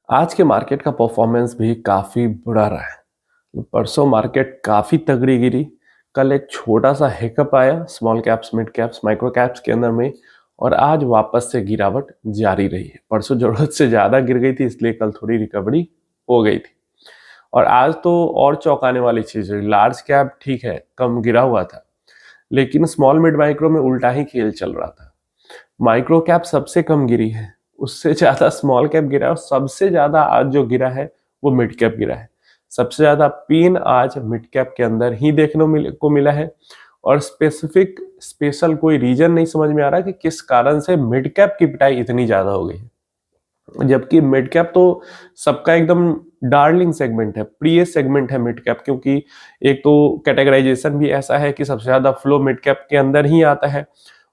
आज के मार्केट का परफॉर्मेंस भी काफ़ी बुरा रहा है। परसों मार्केट काफ़ी तगड़ी गिरी। कल एक छोटा-सा हिकअप आया small caps, mid caps, micro caps के अंदर में और आज वापस से गिरावट जारी रही है। परसों ज़रूरत से ज़्यादा गिर गई थी इसलिए कल थोड़ी रिकवरी हो गई थी। और आज तो और चौंकाने वाली चीज़ हुई। लार्ज कैप ठीक है, कम गिरा हुआ था, लेकिन स्मॉल मिड माइक्रो में उल्टा ही खेल चल रहा था। माइक्रो कैप सबसे कम गिरी है, उससे ज़्यादा स्मॉल कैप गिरा है और सबसे ज़्यादा आज जो गिरा है वो मिड कैप गिरा है। सबसे ज़्यादा पेन आज मिड कैप के अंदर ही देखने को मिला है और स्पेशल कोई रीजन नहीं समझ में आ रहा कि किस कारण से मिड कैप की पिटाई इतनी ज़्यादा हो गई है। जबकि मिड कैप तो सबका एकदम डार्लिंग सेगमेंट है, प्रिय सेगमेंट है मिड कैप, क्योंकि एक तो कैटेगराइजेशन भी ऐसा है कि सबसे ज़्यादा फ्लो मिड कैप के अंदर ही आता है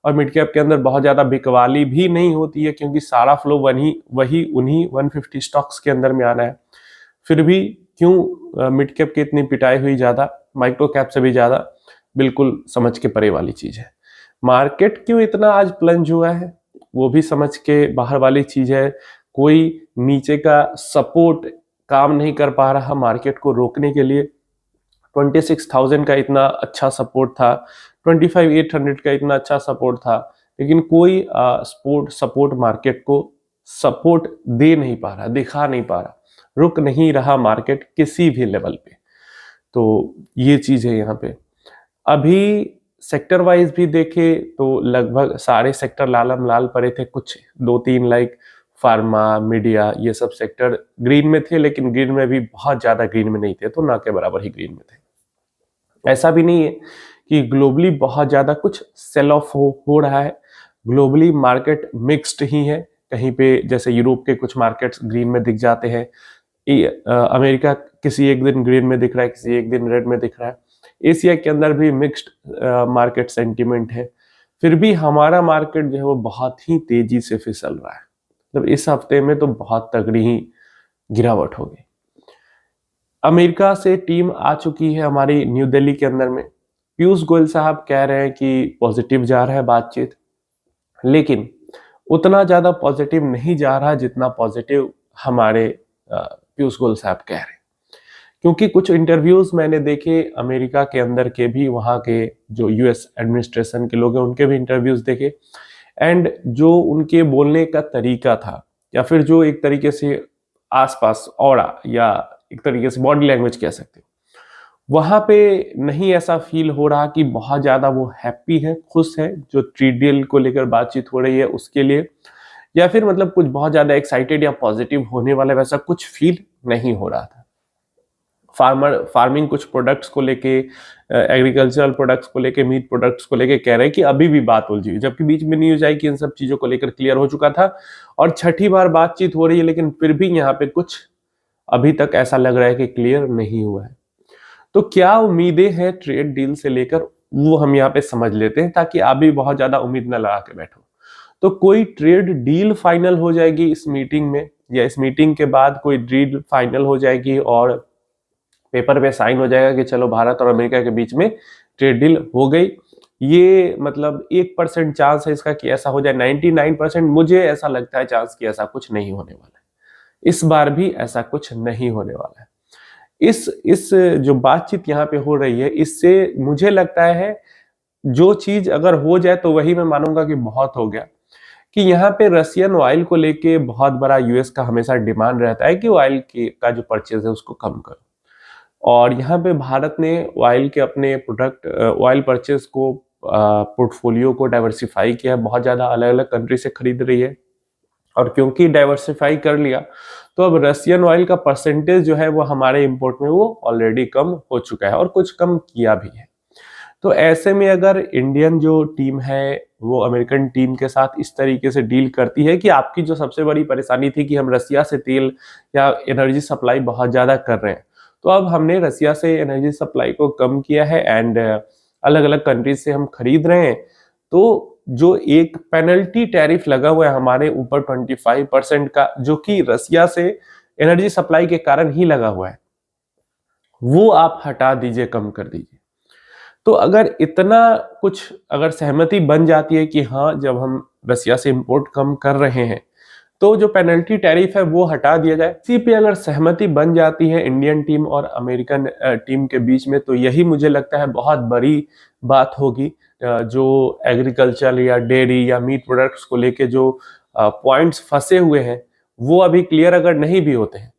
और मिड कैप के अंदर बहुत ज़्यादा बिकवाली भी नहीं होती है क्योंकि सारा फ्लो वही उन्हीं 150 स्टॉक्स के अंदर में आना है। फिर भी क्यों मिड कैप की इतनी पिटाई हुई ज़्यादा, माइक्रो कैप से भी ज़्यादा, बिल्कुल समझ के परे वाली चीज़ है। मार्केट क्यों इतना आज प्लंज हुआ है वो भी समझ के बाहर वाली चीज़ है। कोई नीचे का सपोर्ट काम नहीं कर पा रहा मार्केट को रोकने के लिए। 26,000 का इतना अच्छा सपोर्ट था, 25,800 का इतना अच्छा सपोर्ट था, लेकिन कोई सपोर्ट मार्केट को सपोर्ट दे नहीं पा रहा, दिखा नहीं पा रहा, रुक नहीं रहा मार्केट किसी भी लेवल पे। तो ये चीज है यहाँ पे। अभी सेक्टर वाइज भी देखे तो लगभग सारे सेक्टर लालम लाल पड़े थे। कुछ दो तीन लाइक फार्मा, मीडिया, ये सब सेक्टर ग्रीन में थे, लेकिन ग्रीन में भी बहुत ज्यादा ग्रीन में नहीं थे, तो ना के बराबर ही ग्रीन में थे। ऐसा भी नहीं है कि ग्लोबली बहुत ज़्यादा कुछ सेल ऑफ हो रहा है। ग्लोबली मार्केट मिक्स्ड ही है। कहीं पे जैसे यूरोप के कुछ मार्केट्स ग्रीन में दिख जाते हैं, अमेरिका किसी एक दिन ग्रीन में दिख रहा है, किसी एक दिन रेड में दिख रहा है। एशिया के अंदर भी मिक्स्ड मार्केट सेंटिमेंट है। फिर भी हमारा मार्केट जो है वो बहुत ही तेजी से फिसल रहा है। मतलब इस हफ्ते में तो बहुत तगड़ी ही गिरावट हो गई। अमेरिका से टीम आ चुकी है हमारी न्यू दिल्ली के अंदर में। पीयूष गोयल साहब कह रहे हैं कि पॉजिटिव जा रहा है बातचीत, लेकिन उतना ज्यादा पॉजिटिव नहीं जा रहा जितना पॉजिटिव हमारे पीयूष गोयल साहब कह रहे हैं। क्योंकि कुछ इंटरव्यूज मैंने देखे अमेरिका के अंदर के भी, वहाँ के जो यूएस एडमिनिस्ट्रेशन के लोग हैं उनके भी इंटरव्यूज देखे, एंड जो उनके बोलने का तरीका था या फिर जो एक तरीके से आसपास ऑरा या एक तरीके से बॉडी लैंग्वेज कह सकते हो, वहां पे नहीं ऐसा फील हो रहा कि बहुत ज्यादा वो हैप्पी है, खुश है जो ट्रेड डील को लेकर बातचीत हो रही है उसके लिए, या फिर मतलब कुछ बहुत ज्यादा एक्साइटेड या पॉजिटिव होने वाला वैसा कुछ फील नहीं हो रहा था। फार्मिंग कुछ प्रोडक्ट्स को लेके, एग्रीकल्चरल प्रोडक्ट्स को लेके, मीट प्रोडक्ट्स को लेके कह रहे हैं कि अभी भी बात उलझी हुई, जबकि बीच में न्यूज आई कि इन सब चीजों को लेकर क्लियर हो चुका था और छठी बार बातचीत हो रही है, लेकिन फिर भी यहाँ पे कुछ अभी तक ऐसा लग रहा है कि क्लियर नहीं हुआ है। तो क्या उम्मीदें हैं ट्रेड डील से लेकर, वो हम यहाँ पे समझ लेते हैं ताकि आप भी बहुत ज्यादा उम्मीद न लगा के बैठो। तो कोई ट्रेड डील फाइनल हो जाएगी इस मीटिंग में, या इस मीटिंग के बाद कोई डील फाइनल हो जाएगी और पेपर पे साइन हो जाएगा कि चलो भारत और अमेरिका के बीच में ट्रेड डील हो गई। ये मतलब 1% चांस है इसका कि ऐसा हो जाए। 99% मुझे ऐसा लगता है चांस कि ऐसा कुछ नहीं होने वाला है। इस बार भी ऐसा कुछ नहीं होने वाला है। इस जो बातचीत यहाँ पे हो रही है, इससे मुझे लगता है जो चीज अगर हो जाए तो वही मैं मानूंगा कि बहुत हो गया। कि यहाँ पे रशियन ऑयल को लेके बहुत बड़ा यूएस का हमेशा डिमांड रहता है कि ऑयल का जो परचेज है उसको कम करो, और यहाँ पे भारत ने ऑयल के अपने प्रोडक्ट ऑयल परचेज को पोर्टफोलियो को डाइवर्सिफाई किया है, बहुत ज्यादा अलग अलग कंट्री से खरीद रही है। और क्योंकि डाइवर्सिफाई कर लिया तो अब रशियन ऑयल का परसेंटेज जो है वो हमारे इंपोर्ट में वो ऑलरेडी कम हो चुका है और कुछ कम किया भी है। तो ऐसे में अगर इंडियन जो टीम है वो अमेरिकन टीम के साथ इस तरीके से डील करती है कि आपकी जो सबसे बड़ी परेशानी थी कि हम रसिया से तेल या एनर्जी सप्लाई बहुत ज्यादा कर रहे हैं, तो अब हमने रसिया से एनर्जी सप्लाई को कम किया है एंड अलग अलग कंट्रीज से हम खरीद रहे हैं। तो जो एक पेनल्टी टैरिफ लगा हुआ है हमारे ऊपर 25% का, जो कि रसिया से एनर्जी सप्लाई के कारण ही लगा हुआ है, वो आप हटा दीजिए, कम कर दीजिए। तो अगर इतना कुछ अगर सहमति बन जाती है कि हाँ जब हम रसिया से इंपोर्ट कम कर रहे हैं तो जो पेनल्टी टैरिफ है वो हटा दिया जाए। इसी पे अगर सहमति बन जाती है इंडियन टीम और अमेरिकन टीम के बीच में, तो यही मुझे लगता है बहुत बड़ी बात होगी। जो एग्रीकल्चर या डेयरी या मीट प्रोडक्ट्स को लेके जो पॉइंट्स फंसे हुए हैं वो अभी क्लियर अगर नहीं भी होते हैं,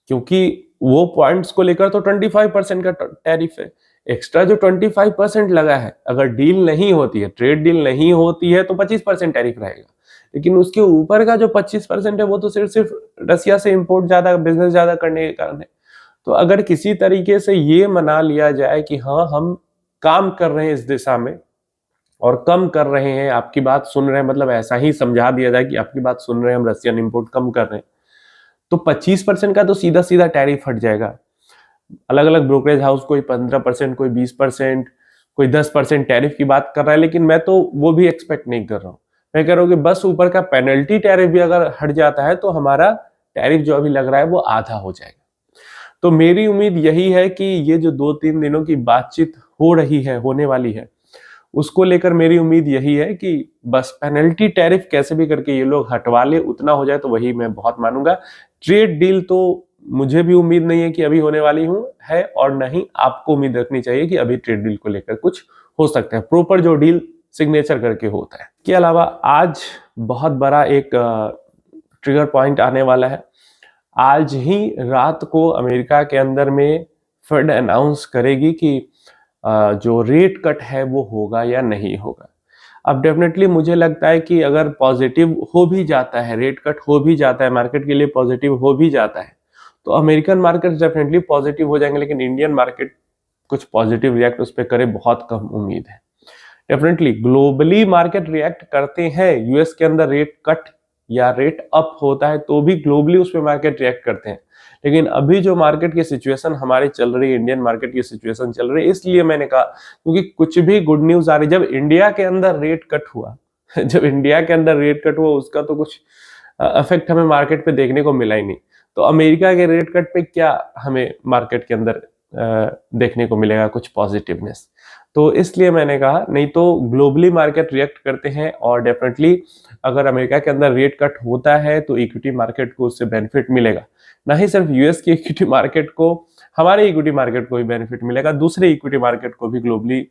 क्योंकि वो पॉइंट्स को लेकर तो 25% का टैरिफ है। एक्स्ट्रा जो 25% लगा है, अगर डील नहीं होती है, ट्रेड डील नहीं होती है, तो 25% टैरिफ रहेगा। लेकिन उसके ऊपर का जो 25% है वो तो सिर्फ रसिया से इंपोर्ट ज्यादा, बिजनेस ज्यादा करने के कारण है। तो अगर किसी तरीके से ये मना लिया जाए कि हाँ हम काम कर रहे हैं इस दिशा में और कम कर रहे हैं, आपकी बात सुन रहे हैं, मतलब ऐसा ही समझा दिया जाए कि आपकी बात सुन रहे हैं, हम रसियन इंपोर्ट कम कर रहे हैं, तो 25% का तो सीधा सीधा टैरिफ हट जाएगा। अलग अलग ब्रोकरेज हाउस कोई 15%, कोई 20%, कोई 10% टैरिफ की बात कर रहा है, लेकिन मैं तो वो भी एक्सपेक्ट नहीं कर रहा हूँ। मैं कह रहा हूँ कि बस ऊपर का पेनल्टी टैरिफ भी अगर हट जाता है तो हमारा टैरिफ जो अभी लग रहा है वो आधा हो जाएगा। तो मेरी उम्मीद यही है कि ये जो 2-3 दिनों की बातचीत हो रही है, होने वाली है, उसको लेकर मेरी उम्मीद यही है कि बस पेनल्टी टैरिफ कैसे भी करके ये लोग हटवा ले, उतना हो जाए तो वही मैं बहुत मानूंगा। ट्रेड डील तो मुझे भी उम्मीद नहीं है कि अभी होने वाली है, और नहीं आपको उम्मीद रखनी चाहिए कि अभी ट्रेड डील को लेकर कुछ हो सकता है, प्रॉपर जो डील सिग्नेचर करके होता है। इसके अलावा आज बहुत बड़ा एक ट्रिगर पॉइंट आने वाला है। आज ही रात को अमेरिका के अंदर में फेड अनाउंस करेगी कि जो रेट कट है वो होगा या नहीं होगा। अब डेफिनेटली मुझे लगता है कि अगर पॉजिटिव हो भी जाता है, रेट कट हो भी जाता है, मार्केट के लिए पॉजिटिव हो भी जाता है, तो अमेरिकन मार्केट डेफिनेटली पॉजिटिव हो जाएंगे, लेकिन इंडियन मार्केट कुछ पॉजिटिव रिएक्ट उस पर करे, बहुत कम उम्मीद है। डेफिनेटली ग्लोबली मार्केट रिएक्ट करते हैं, यूएस के अंदर रेट कट या रेट अप होता है तो भी ग्लोबली उस पर मार्केट रिएक्ट करते हैं। लेकिन अभी जो मार्केट की सिचुएशन हमारी चल रही है, इंडियन मार्केट की सिचुएशन चल रही है, इसलिए मैंने कहा क्योंकि कुछ भी गुड न्यूज आ रही। जब इंडिया के अंदर रेट कट हुआ जब इंडिया के अंदर रेट कट हुआ, उसका तो कुछ इफेक्ट हमें मार्केट पे देखने को मिला ही नहीं। तो अमेरिका के रेट कट पे क्या हमें मार्केट के अंदर देखने को मिलेगा कुछ पॉजिटिवनेस। तो इसलिए मैंने कहा, नहीं तो ग्लोबली मार्केट रिएक्ट करते हैं, और डेफिनेटली अगर अमेरिका के अंदर रेट कट होता है तो इक्विटी मार्केट को उससे बेनिफिट मिलेगा। ना ही सिर्फ यूएस की इक्विटी मार्केट को, हमारे इक्विटी मार्केट को भी बेनिफिट मिलेगा, दूसरे इक्विटी मार्केट को भी ग्लोबली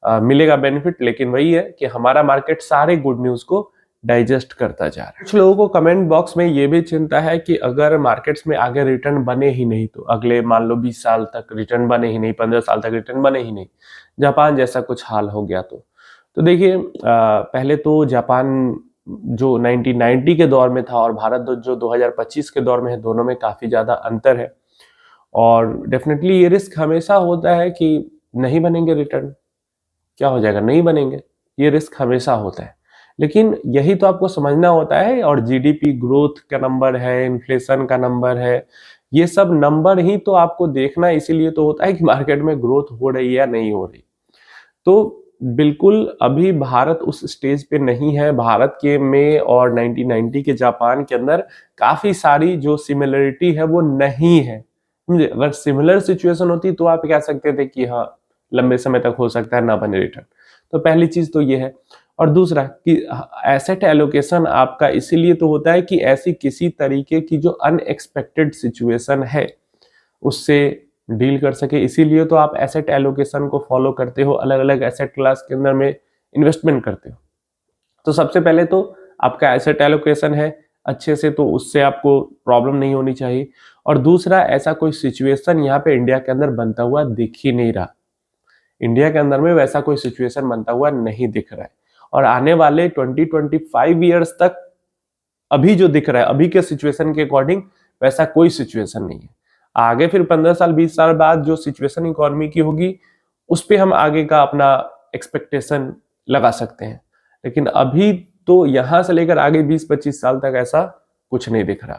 मिलेगा बेनिफिट। लेकिन वही है कि हमारा मार्केट सारे गुड न्यूज को डाइजेस्ट करता जा रहा है। कुछ लोगों को कमेंट बॉक्स में ये भी चिंता है कि अगर मार्केट्स में आगे रिटर्न बने ही नहीं, तो अगले मान लो 20 साल तक रिटर्न बने ही नहीं, 15 साल तक रिटर्न बने ही नहीं, जापान जैसा कुछ हाल हो गया तो देखिए, पहले तो जापान जो 1990 के दौर में था और भारत जो 2025 के दौर में है, दोनों में काफी ज्यादा अंतर है। और डेफिनेटली ये रिस्क हमेशा होता है कि नहीं बनेंगे रिटर्न, क्या हो जाएगा, नहीं बनेंगे, ये रिस्क हमेशा होता है। लेकिन यही तो आपको समझना होता है, और जीडीपी ग्रोथ का नंबर है, इन्फ्लेशन का नंबर है, ये सब नंबर ही तो आपको देखना इसीलिए तो होता है कि मार्केट में ग्रोथ हो रही है या नहीं हो रही। तो बिल्कुल अभी भारत उस स्टेज पे नहीं है। भारत के में और 1990 के जापान के अंदर काफी सारी जो सिमिलरिटी है वो नहीं है। अगर सिमिलर सिचुएशन होती तो आप कह सकते थे कि हाँ लंबे समय तक हो सकता है ना बने रिटर्न। तो पहली चीज तो ये है। और दूसरा कि एसेट एलोकेशन आपका इसीलिए तो होता है कि ऐसी किसी तरीके की जो अनएक्सपेक्टेड सिचुएशन है उससे डील कर सके, इसीलिए तो आप एसेट एलोकेशन को फॉलो करते हो, अलग अलग एसेट क्लास के अंदर में इन्वेस्टमेंट करते हो। तो सबसे पहले तो आपका एसेट एलोकेशन है अच्छे से, तो उससे आपको प्रॉब्लम नहीं होनी चाहिए। और दूसरा, ऐसा कोई सिचुएशन यहाँ पे इंडिया के अंदर बनता हुआ दिख ही नहीं रहा। इंडिया के अंदर में वैसा कोई सिचुएशन बनता हुआ नहीं दिख रहा है। और आने वाले 20-25 ईयर्स तक अभी जो दिख रहा है, अभी के सिचुएशन के अकॉर्डिंग वैसा कोई सिचुएशन नहीं है। आगे फिर 15 साल 20 साल बाद जो सिचुएशन इकोनॉमी की होगी उस पे हम आगे का अपना एक्सपेक्टेशन लगा सकते हैं। लेकिन अभी तो यहां से लेकर आगे 20-25 साल तक ऐसा कुछ नहीं दिख रहा।